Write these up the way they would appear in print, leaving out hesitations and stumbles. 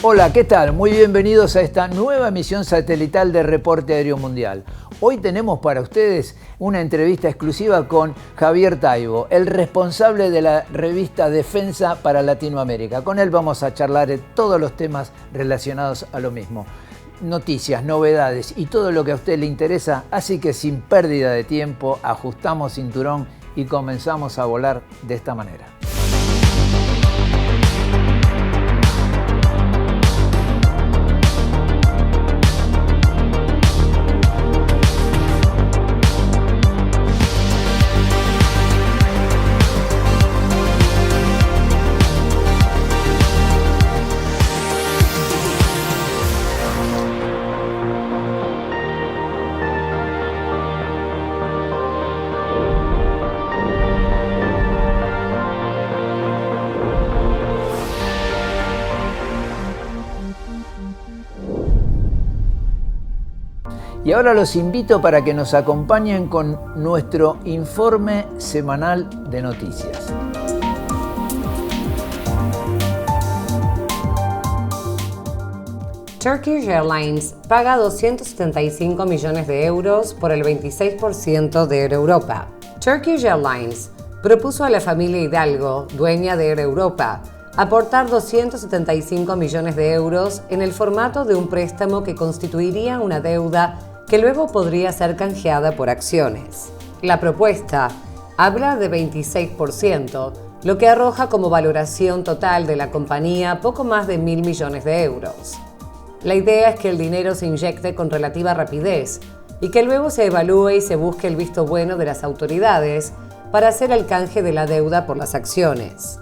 Hola, ¿qué tal? Muy bienvenidos a esta nueva emisión satelital de Reporte Aéreo Mundial. Hoy tenemos para ustedes una entrevista exclusiva con Javier Taibo, el responsable de la revista Defensa para Latinoamérica. Con él vamos a charlar de todos los temas relacionados a lo mismo. Noticias, novedades y todo lo que a usted le interesa, así que sin pérdida de tiempo, ajustamos cinturón y comenzamos a volar de esta manera. Y ahora los invito para que nos acompañen con nuestro informe semanal de noticias. Turkish Airlines paga 275 millones de euros por el 26% de Air Europa. Turkish Airlines propuso a la familia Hidalgo, dueña de Air Europa, aportar 275 millones de euros en el formato de un préstamo que constituiría una deuda que luego podría ser canjeada por acciones. La propuesta habla de 26%, lo que arroja como valoración total de la compañía poco más de 1.000 millones de euros. La idea es que el dinero se inyecte con relativa rapidez y que luego se evalúe y se busque el visto bueno de las autoridades para hacer el canje de la deuda por las acciones.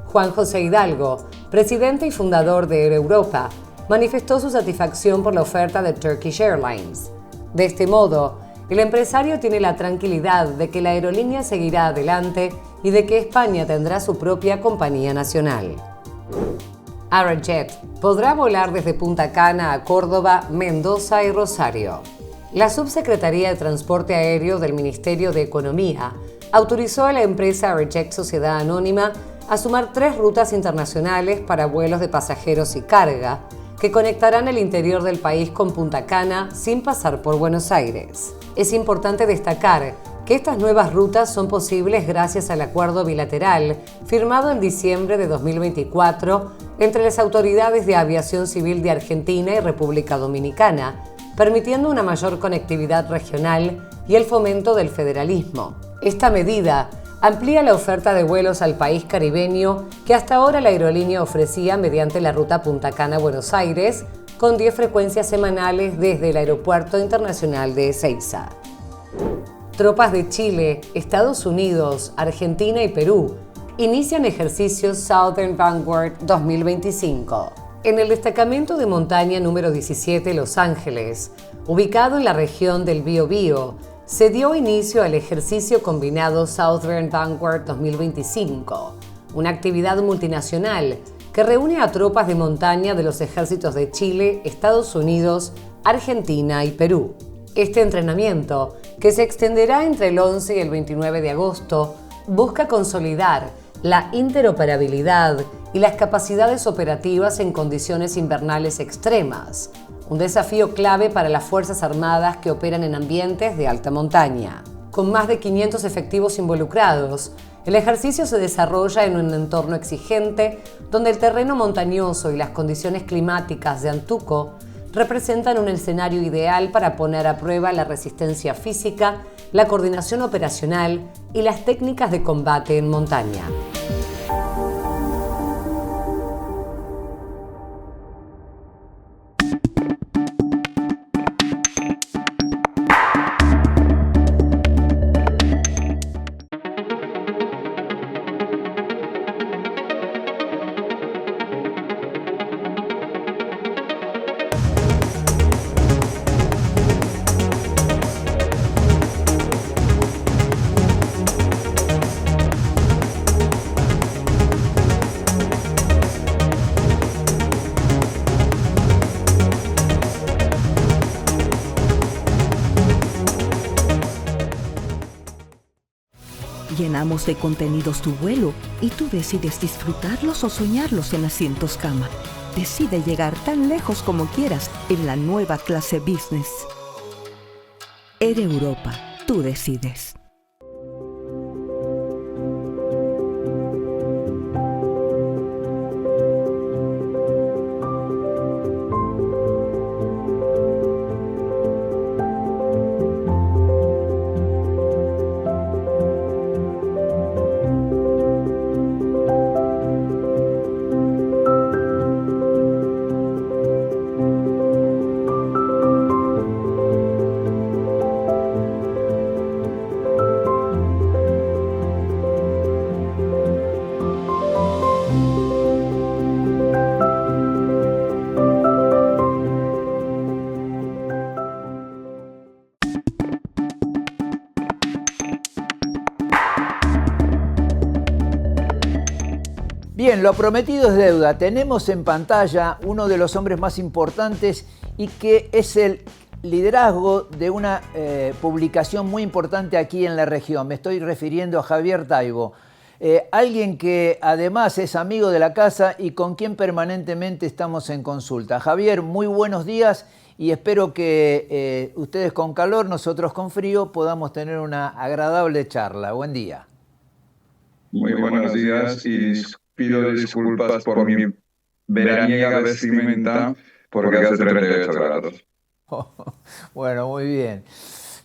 Juan José Hidalgo, presidente y fundador de Air Europa, manifestó su satisfacción por la oferta de Turkish Airlines. De este modo, el empresario tiene la tranquilidad de que la aerolínea seguirá adelante y de que España tendrá su propia compañía nacional. Arajet podrá volar desde Punta Cana a Córdoba, Mendoza y Rosario. La Subsecretaría de Transporte Aéreo del Ministerio de Economía autorizó a la empresa Arajet Sociedad Anónima a sumar 3 rutas internacionales para vuelos de pasajeros y carga, que conectarán el interior del país con Punta Cana sin pasar por Buenos Aires. Es importante destacar que estas nuevas rutas son posibles gracias al acuerdo bilateral firmado en diciembre de 2024 entre las autoridades de aviación civil de Argentina y República Dominicana, permitiendo una mayor conectividad regional y el fomento del federalismo. Esta medida amplía la oferta de vuelos al país caribeño que hasta ahora la aerolínea ofrecía mediante la ruta Punta Cana-Buenos Aires, con 10 frecuencias semanales desde el Aeropuerto Internacional de Ezeiza. Tropas de Chile, Estados Unidos, Argentina y Perú inician ejercicios Southern Vanguard 2025. En el destacamento de montaña número 17 Los Ángeles, ubicado en la región del Biobío, se dio inicio al ejercicio combinado Southern Vanguard 2025, una actividad multinacional que reúne a tropas de montaña de los ejércitos de Chile, Estados Unidos, Argentina y Perú. Este entrenamiento, que se extenderá entre el 11 y el 29 de agosto, busca consolidar la interoperabilidad y las capacidades operativas en condiciones invernales extremas, un desafío clave para las Fuerzas Armadas que operan en ambientes de alta montaña. Con más de 500 efectivos involucrados, el ejercicio se desarrolla en un entorno exigente donde el terreno montañoso y las condiciones climáticas de Antuco representan un escenario ideal para poner a prueba la resistencia física, la coordinación operacional y las técnicas de combate en montaña. Llenamos de contenidos tu vuelo y tú decides disfrutarlos o soñarlos en asientos cama. Decide llegar tan lejos como quieras en la nueva clase Business. Air Europa, tú decides. Bien, lo prometido es deuda. Tenemos en pantalla uno de los hombres más importantes y que es el liderazgo de una publicación muy importante aquí en la región. Me estoy refiriendo a Javier Taibo, alguien que además es amigo de la casa y con quien permanentemente estamos en consulta. Javier, muy buenos días y espero que ustedes con calor, nosotros con frío, podamos tener una agradable charla. Buen día. Muy buenos días y pido disculpas por mi veraniega vestimenta porque hace 38 grados. Bueno, muy bien.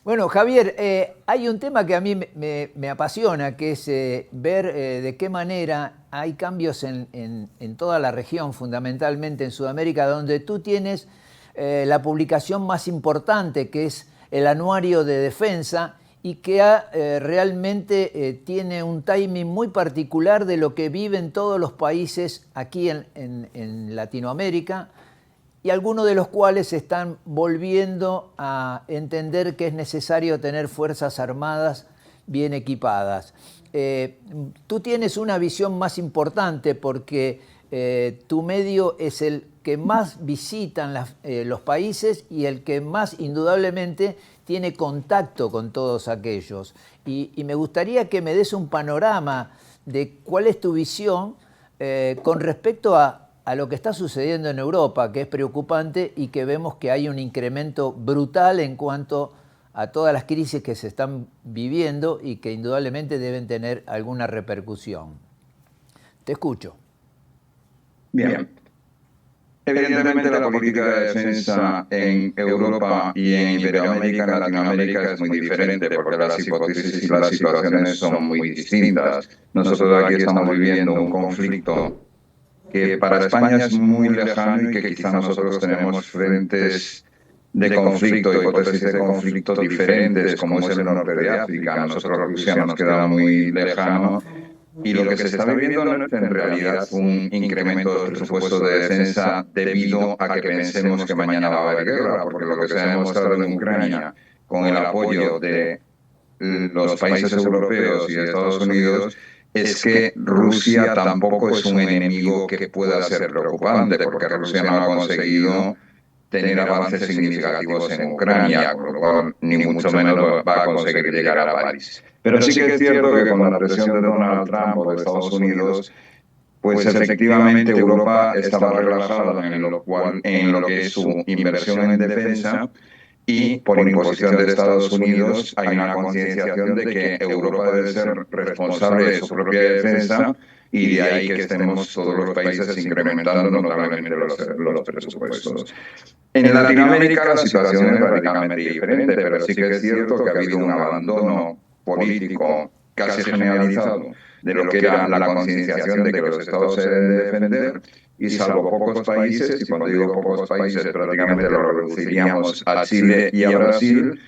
Bueno, Javier, hay un tema que a mí me apasiona, que es ver de qué manera hay cambios en toda la región, fundamentalmente en Sudamérica, donde tú tienes la publicación más importante, que es el Anuario de Defensa, y que realmente tiene un timing muy particular de lo que viven todos los países aquí en Latinoamérica, y algunos de los cuales están volviendo a entender que es necesario tener fuerzas armadas bien equipadas. Tú tienes una visión más importante porque tu medio es el que más visitan los países y el que más indudablemente tiene contacto con todos aquellos. Y me gustaría que me des un panorama de cuál es tu visión con respecto a lo que está sucediendo en Europa, que es preocupante y que vemos que hay un incremento brutal en cuanto a todas las crisis que se están viviendo y que indudablemente deben tener alguna repercusión. Te escucho. Bien. Evidentemente la política de defensa en Europa y en Iberoamérica, en Latinoamérica, es muy diferente porque las hipótesis y las situaciones son muy distintas. Nosotros aquí estamos viviendo un conflicto que para España es muy lejano y que quizá nosotros tenemos frentes de conflicto, hipótesis de conflicto diferentes, como es el norte de África. A nosotros Rusia nos queda muy lejano. Y lo que se está viviendo no es en realidad un incremento del presupuesto de defensa debido a que pensemos que mañana va a haber guerra, porque lo que se ha demostrado en Ucrania con el apoyo de los países europeos y de Estados Unidos es que Rusia tampoco es un enemigo que pueda ser preocupante, porque Rusia no ha conseguido tener avances significativos en Ucrania, con lo cual ni mucho menos va a conseguir llegar a París. Pero sí que es cierto que con la presión de Donald Trump o de Estados Unidos, pues efectivamente Europa estaba relajada en lo que es su inversión en defensa y por imposición de Estados Unidos hay una concienciación de que Europa debe ser responsable de su propia defensa y de ahí que estemos todos los países incrementando notablemente los presupuestos. En Latinoamérica la situación es radicalmente diferente, pero sí que es cierto que ha habido un abandono político casi generalizado de lo que era la concienciación de que los estados se deben defender y salvo pocos países, y cuando digo pocos países prácticamente lo reduciríamos a Chile y a Brasil,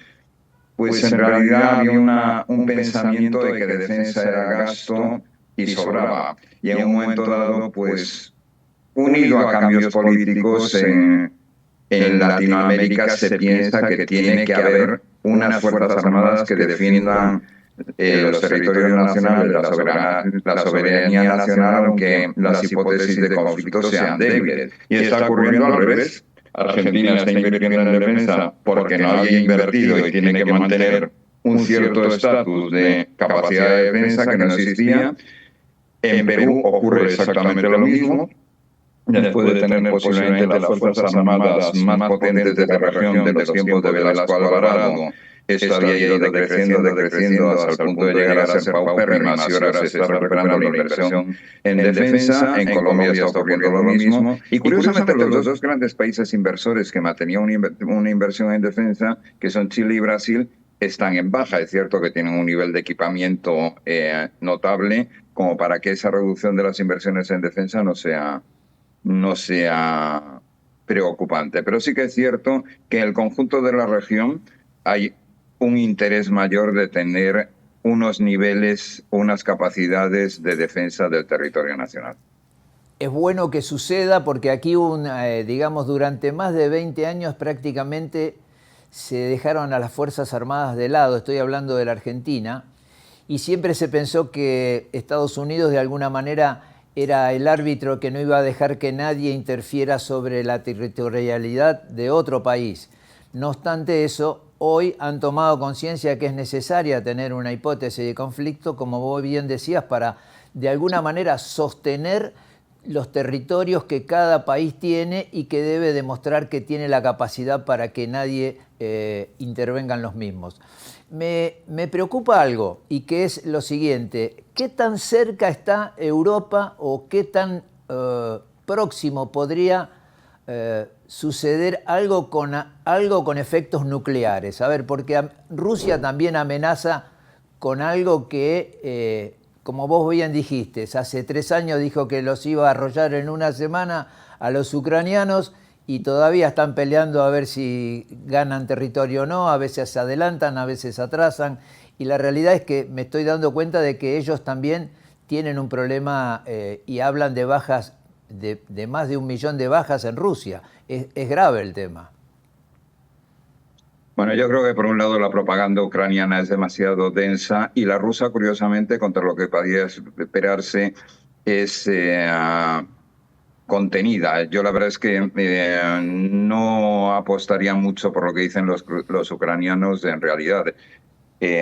pues en realidad había un pensamiento de que defensa era gasto y sobraba. Y en un momento dado, pues unido a cambios políticos en Latinoamérica se piensa que tiene que haber unas fuerzas armadas que defiendan los territorios nacionales, la soberanía nacional, aunque las hipótesis de conflicto sean débiles. Y está ocurriendo al revés. Argentina está invirtiendo en defensa porque no había invertido y tiene que mantener un cierto estatus de capacidad de defensa que no existía. En Perú ocurre exactamente lo mismo. después de tener posiblemente las Fuerzas Armadas más potentes de la región de los tiempos de Velasco Alvarado, esto había ido decreciendo hasta el punto de llegar a ser paupérrima, y ahora se está recuperando la inversión en defensa. En Colombia está ocurriendo lo mismo. Y curiosamente, los dos grandes países inversores que mantenían una inversión en defensa, que son Chile y Brasil, están en baja. Es cierto que tienen un nivel de equipamiento notable como para que esa reducción de las inversiones en defensa no sea preocupante. Pero sí que es cierto que en el conjunto de la región hay un interés mayor de tener unos niveles, unas capacidades de defensa del territorio nacional. Es bueno que suceda porque aquí, digamos, durante más de 20 años prácticamente se dejaron a las Fuerzas Armadas de lado, estoy hablando de la Argentina, y siempre se pensó que Estados Unidos de alguna manera era el árbitro que no iba a dejar que nadie interfiera sobre la territorialidad de otro país. No obstante eso, hoy han tomado conciencia que es necesaria tener una hipótesis de conflicto, como vos bien decías, para de alguna manera sostener los territorios que cada país tiene y que debe demostrar que tiene la capacidad para que nadie intervenga en los mismos. Me preocupa algo, y que es lo siguiente: ¿qué tan cerca está Europa o qué tan próximo podría suceder algo con efectos nucleares? A ver, porque Rusia también amenaza con algo que, como vos bien dijiste, hace 3 años dijo que los iba a arrollar en una semana a los ucranianos, y todavía están peleando a ver si ganan territorio o no. A veces se adelantan, a veces se atrasan, y la realidad es que me estoy dando cuenta de que ellos también tienen un problema y hablan de bajas, de más de 1 millón de bajas en Rusia. Es grave el tema. Bueno, yo creo que por un lado la propaganda ucraniana es demasiado densa, y la rusa, curiosamente, contra lo que podía esperarse, es contenida. Yo la verdad es que no apostaría mucho por lo que dicen los ucranianos en realidad.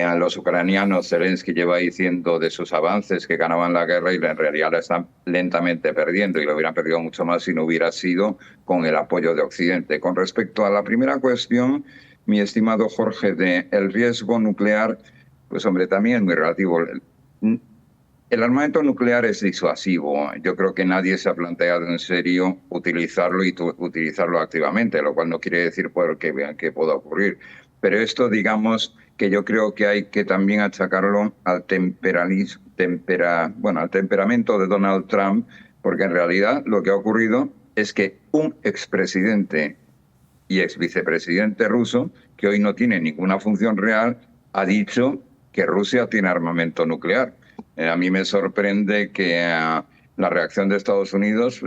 A los ucranianos, Zelensky lleva diciendo de sus avances que ganaban la guerra, y en realidad la están lentamente perdiendo, y lo hubieran perdido mucho más si no hubiera sido con el apoyo de Occidente. Con respecto a la primera cuestión, mi estimado Jorge, el riesgo nuclear, pues hombre, también es muy relativo. El armamento nuclear es disuasivo. Yo creo que nadie se ha planteado en serio utilizarlo y utilizarlo activamente, lo cual no quiere decir que pueda ocurrir. Pero esto, digamos, que yo creo que hay que también achacarlo al temperamento de Donald Trump, porque en realidad lo que ha ocurrido es que un expresidente y exvicepresidente ruso, que hoy no tiene ninguna función real, ha dicho que Rusia tiene armamento nuclear. A mí me sorprende que la reacción de Estados Unidos,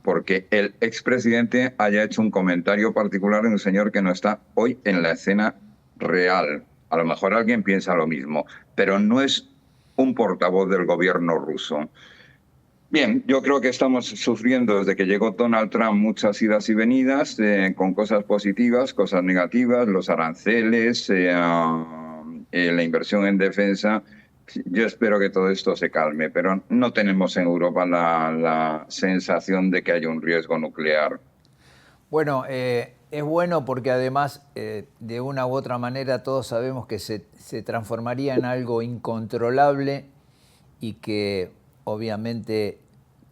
porque el expresidente haya hecho un comentario particular de un señor que no está hoy en la escena real. A lo mejor alguien piensa lo mismo, pero no es un portavoz del gobierno ruso. Bien, yo creo que estamos sufriendo desde que llegó Donald Trump muchas idas y venidas, con cosas positivas, cosas negativas, los aranceles, la inversión en defensa. Yo espero que todo esto se calme, pero no tenemos en Europa la sensación de que haya un riesgo nuclear. Bueno, es bueno porque además, de una u otra manera, todos sabemos que se transformaría en algo incontrolable, y que obviamente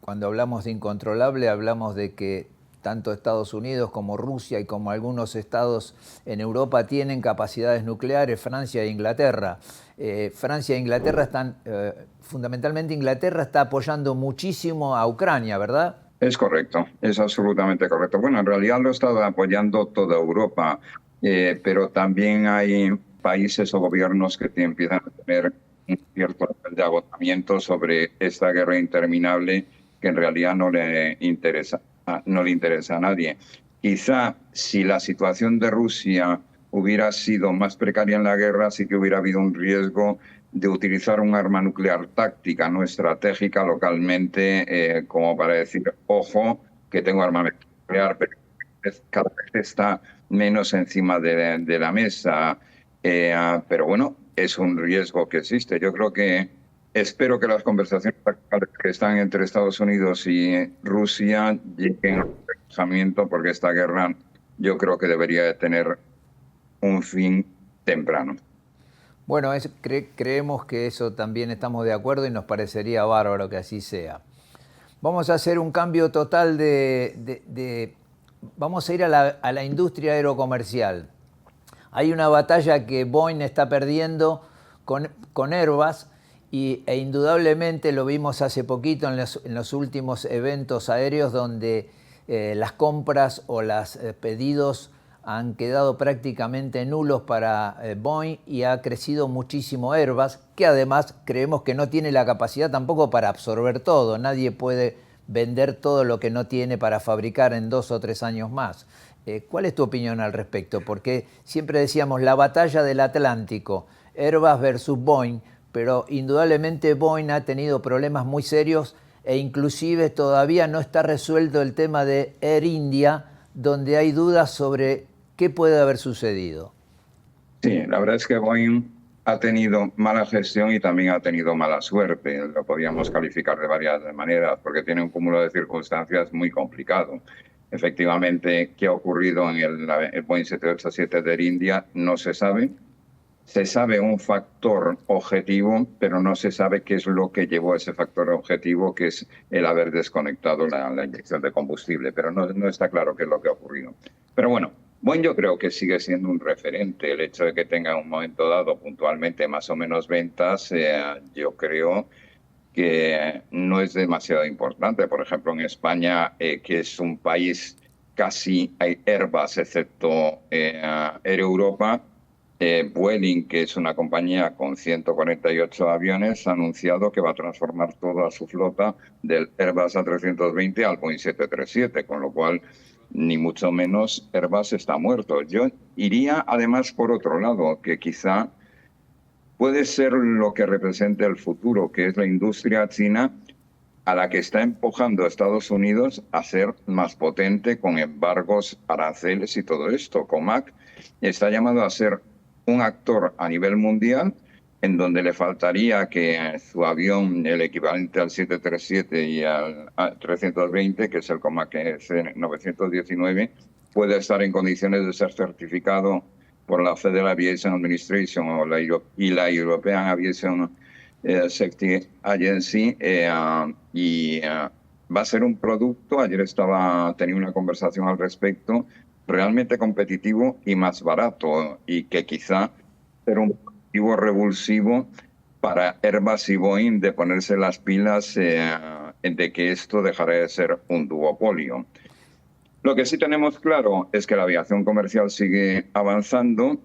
cuando hablamos de incontrolable hablamos de que tanto Estados Unidos como Rusia y como algunos estados en Europa tienen capacidades nucleares, Francia e Inglaterra. Francia e Inglaterra están, fundamentalmente Inglaterra está apoyando muchísimo a Ucrania, ¿verdad? Es correcto, es absolutamente correcto. Bueno, en realidad lo está apoyando toda Europa, pero también hay países o gobiernos que empiezan a tener un cierto nivel de agotamiento sobre esta guerra interminable, que en realidad no le interesa a nadie. Quizá si la situación de Rusia hubiera sido más precaria en la guerra, sí que hubiera habido un riesgo de utilizar un arma nuclear táctica, no estratégica localmente, como para decir, ojo, que tengo armamento nuclear, pero cada vez está menos encima de la mesa. Pero bueno, es un riesgo que existe. Yo creo que espero que las conversaciones actuales que están entre Estados Unidos y Rusia lleguen a un relajamiento, porque esta guerra yo creo que debería de tener un fin temprano. Bueno, creemos que eso también estamos de acuerdo y nos parecería bárbaro que así sea. Vamos a hacer un cambio total vamos a ir a la industria aerocomercial. Hay una batalla que Boeing está perdiendo con Airbus e indudablemente lo vimos hace poquito en los últimos eventos aéreos donde las compras o los pedidos han quedado prácticamente nulos para Boeing y ha crecido muchísimo Airbus, que además creemos que no tiene la capacidad tampoco para absorber todo. Nadie puede vender todo lo que no tiene para fabricar en 2 o 3 años más. ¿Cuál es tu opinión al respecto? Porque siempre decíamos la batalla del Atlántico, Airbus versus Boeing, pero indudablemente Boeing ha tenido problemas muy serios e inclusive todavía no está resuelto el tema de Air India, donde hay dudas sobre qué puede haber sucedido. Sí, la verdad es que Boeing ha tenido mala gestión y también ha tenido mala suerte. Lo podríamos calificar de varias maneras, porque tiene un cúmulo de circunstancias muy complicado. Efectivamente, ¿qué ha ocurrido en el Boeing 787 de Air India? No se sabe. Se sabe un factor objetivo, pero no se sabe qué es lo que llevó a ese factor objetivo, que es el haber desconectado la inyección de combustible. Pero no está claro qué es lo que ha ocurrido. Pero bueno, Boeing yo creo que sigue siendo un referente. El hecho de que tenga en un momento dado puntualmente más o menos ventas, yo creo que no es demasiado importante. Por ejemplo, en España, que es un país casi Airbus, excepto Air Europa, Vueling, que es una compañía con 148 aviones, ha anunciado que va a transformar toda su flota del Airbus A320 al Boeing 737, con lo cual ni mucho menos Airbus está muerto. Yo iría además por otro lado, que quizá puede ser lo que represente el futuro, que es la industria china, a la que está empujando a Estados Unidos a ser más potente con embargos, aranceles y todo esto. COMAC está llamado a ser un actor a nivel mundial, en donde le faltaría que su avión, el equivalente al 737 y al 320, que es el COMAC C919, pueda estar en condiciones de ser certificado por la Federal Aviation Administration y la European Aviation Safety Agency, va a ser un producto, ayer tenía una conversación al respecto, realmente competitivo y más barato, y que quizá será un motivo revulsivo para Airbus y Boeing de ponerse las pilas de que esto dejará de ser un duopolio. Lo que sí tenemos claro es que la aviación comercial sigue avanzando.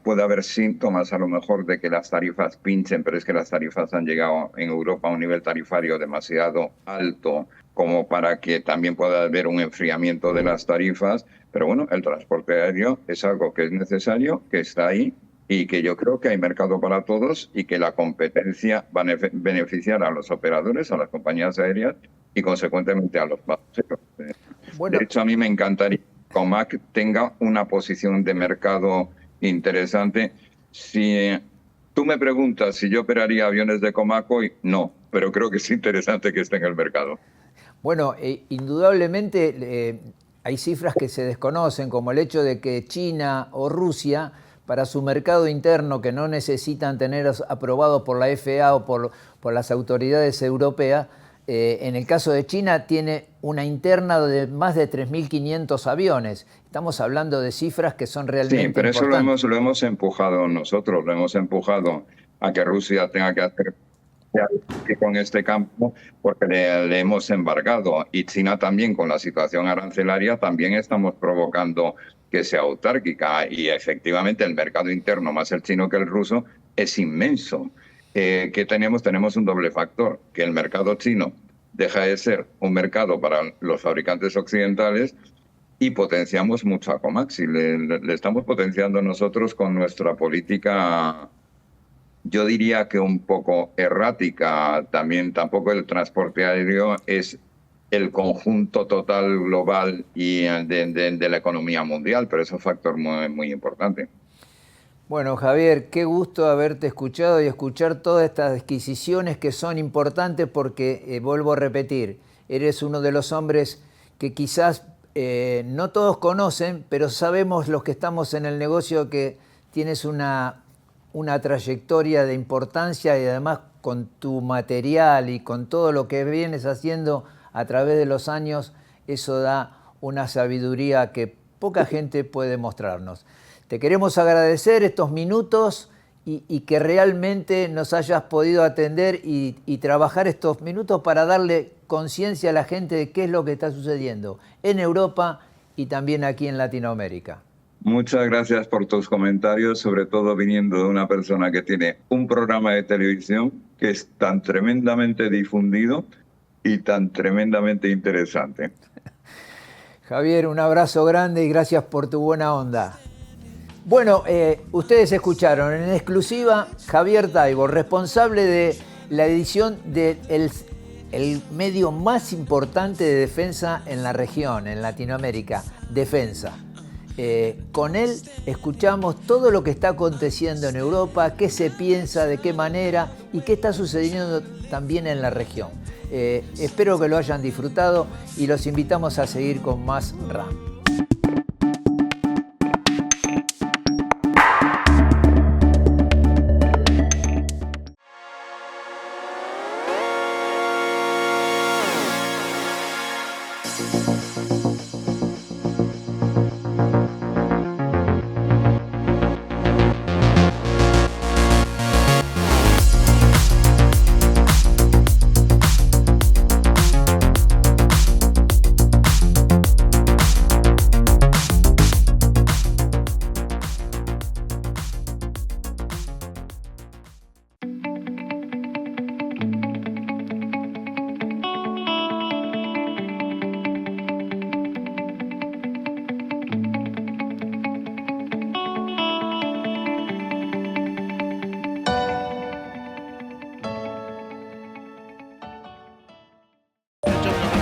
Puede haber síntomas a lo mejor de que las tarifas pinchen, pero es que las tarifas han llegado en Europa a un nivel tarifario demasiado alto como para que también pueda haber un enfriamiento de las tarifas. Pero bueno, el transporte aéreo es algo que es necesario, que está ahí y que yo creo que hay mercado para todos y que la competencia va a beneficiar a los operadores, a las compañías aéreas y consecuentemente a los pasajeros. Bueno, de hecho, a mí me encantaría que COMAC tenga una posición de mercado interesante. Si tú me preguntas si yo operaría aviones de COMAC hoy, no, pero creo que es interesante que esté en el mercado. Bueno, indudablemente hay cifras que se desconocen, como el hecho de que China o Rusia, para su mercado interno, que no necesitan tener aprobado por la FAA o por las autoridades europeas, en el caso de China tiene una interna de más de 3.500 aviones. Estamos hablando de cifras que son realmente Sí, pero importantes. Eso lo hemos empujado nosotros, lo hemos empujado a que Rusia tenga que hacer con este campo porque le hemos embargado, y China también con la situación arancelaria también estamos provocando que sea autárquica, y efectivamente el mercado interno, más el chino que el ruso, es inmenso. ¿Qué tenemos? Tenemos un doble factor, que el mercado chino deja de ser un mercado para los fabricantes occidentales y potenciamos mucho a COMAC. Si le estamos potenciando nosotros con nuestra política, yo diría que un poco errática. También tampoco el transporte aéreo es el conjunto total global y de la economía mundial, pero es un factor muy, muy importante. Bueno, Javier, qué gusto haberte escuchado y escuchar todas estas adquisiciones que son importantes porque, vuelvo a repetir, eres uno de los hombres que quizás no todos conocen, pero sabemos los que estamos en el negocio que tienes una trayectoria de importancia y además con tu material y con todo lo que vienes haciendo a través de los años, eso da una sabiduría que poca gente puede mostrarnos. Te queremos agradecer estos minutos y que realmente nos hayas podido atender y trabajar estos minutos para darle conciencia a la gente de qué es lo que está sucediendo en Europa y también aquí en Latinoamérica. Muchas gracias por tus comentarios, sobre todo viniendo de una persona que tiene un programa de televisión que es tan tremendamente difundido y tan tremendamente interesante. Javier, un abrazo grande y gracias por tu buena onda. Bueno, ustedes escucharon en exclusiva Javier Taibo, responsable de la edición del medio más importante de defensa en la región, en Latinoamérica, Defensa. Con él escuchamos todo lo que está aconteciendo en Europa, qué se piensa, de qué manera y qué está sucediendo también en la región. Espero que lo hayan disfrutado y los invitamos a seguir con más RAM.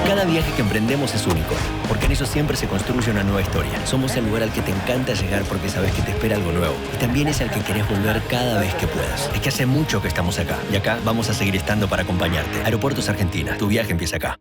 Cada viaje que emprendemos es único, porque en eso siempre se construye una nueva historia. Somos el lugar al que te encanta llegar porque sabes que te espera algo nuevo. Y también es al que querés volver cada vez que puedas. Es que hace mucho que estamos acá, y acá vamos a seguir estando para acompañarte. Aeropuertos Argentina, tu viaje empieza acá.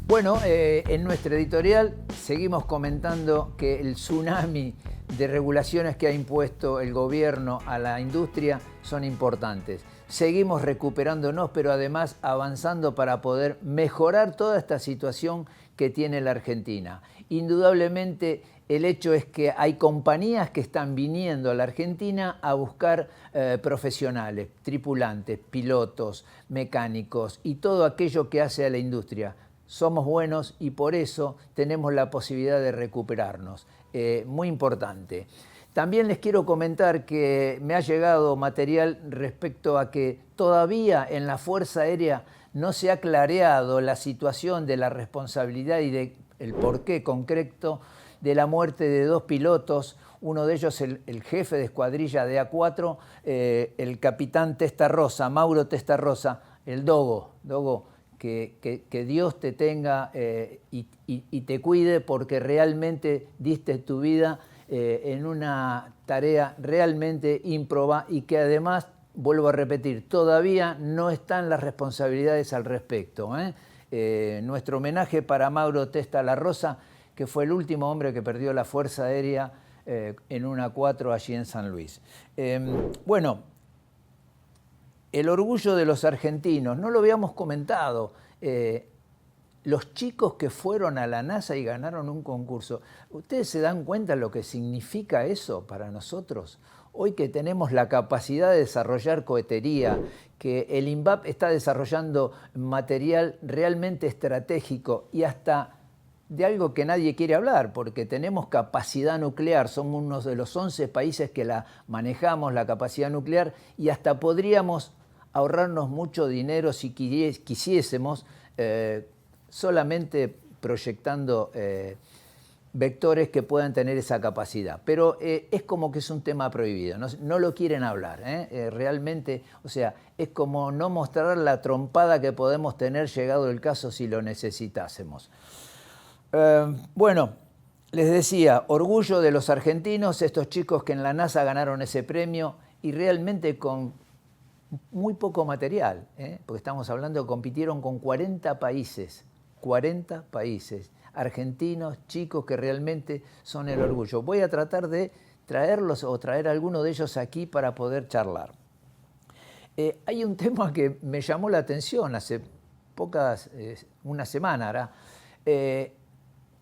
Bueno, en nuestra editorial seguimos comentando que el tsunami de regulaciones que ha impuesto el gobierno a la industria son importantes. Seguimos recuperándonos, pero además avanzando para poder mejorar toda esta situación que tiene la Argentina. Indudablemente, el hecho es que hay compañías que están viniendo a la Argentina a buscar profesionales, tripulantes, pilotos, mecánicos y todo aquello que hace a la industria. Somos buenos y por eso tenemos la posibilidad de recuperarnos. Muy importante. También les quiero comentar que me ha llegado material respecto a que todavía en la Fuerza Aérea no se ha clareado la situación de la responsabilidad y del porqué concreto de la muerte de 2 pilotos, uno de ellos el jefe de escuadrilla de A4, el capitán Testarrosa, Mauro Testarrosa, el Dogo. Que Dios te tenga y te cuide porque realmente diste tu vida en una tarea realmente ímproba y que además, vuelvo a repetir, todavía no están las responsabilidades al respecto. Nuestro homenaje para Mauro Testa La Rosa, que fue el último hombre que perdió la Fuerza Aérea en una A4 allí en San Luis. Bueno, el orgullo de los argentinos, no lo habíamos comentado, los chicos que fueron a la NASA y ganaron un concurso, ¿ustedes se dan cuenta lo que significa eso para nosotros? Hoy que tenemos la capacidad de desarrollar cohetería, que el INVAP está desarrollando material realmente estratégico y hasta de algo que nadie quiere hablar, porque tenemos capacidad nuclear, somos uno de los 11 países que la manejamos, la capacidad nuclear, y hasta podríamos ahorrarnos mucho dinero si quisiésemos, solamente proyectando vectores que puedan tener esa capacidad. Pero es como que es un tema prohibido, no lo quieren hablar. Realmente, o sea, es como no mostrar la trompada que podemos tener llegado el caso si lo necesitásemos. Bueno, les decía, orgullo de los argentinos, estos chicos que en la NASA ganaron ese premio y realmente con muy poco material, porque estamos hablando, compitieron con 40 países, argentinos, chicos que realmente son el orgullo. Voy a tratar de traerlos o traer a alguno de ellos aquí para poder charlar. Hay un tema que me llamó la atención hace una semana ahora.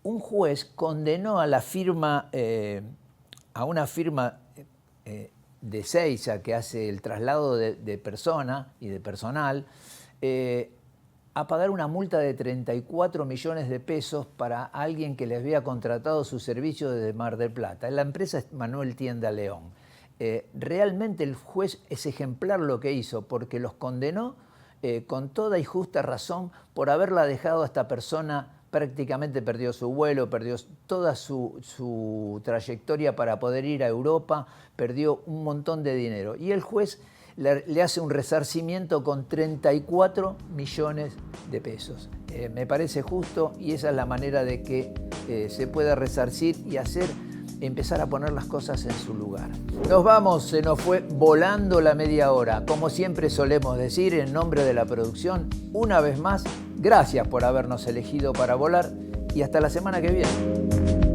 Un juez condenó a la firma, a una firma de Seiza que hace el traslado de persona y de personal, a pagar una multa de 34 millones de pesos para alguien que les había contratado su servicio desde Mar del Plata. La empresa es Manuel Tienda León. Realmente el juez es ejemplar lo que hizo, porque los condenó con toda y justa razón por haberla dejado a esta persona. Prácticamente perdió su vuelo, perdió toda su trayectoria para poder ir a Europa, perdió un montón de dinero. Y el juez le hace un resarcimiento con 34 millones de pesos. Me parece justo y esa es la manera de que se pueda resarcir y empezar a poner las cosas en su lugar. Nos vamos, se nos fue volando la media hora. Como siempre solemos decir, en nombre de la producción, una vez más, gracias por habernos elegido para volar y hasta la semana que viene.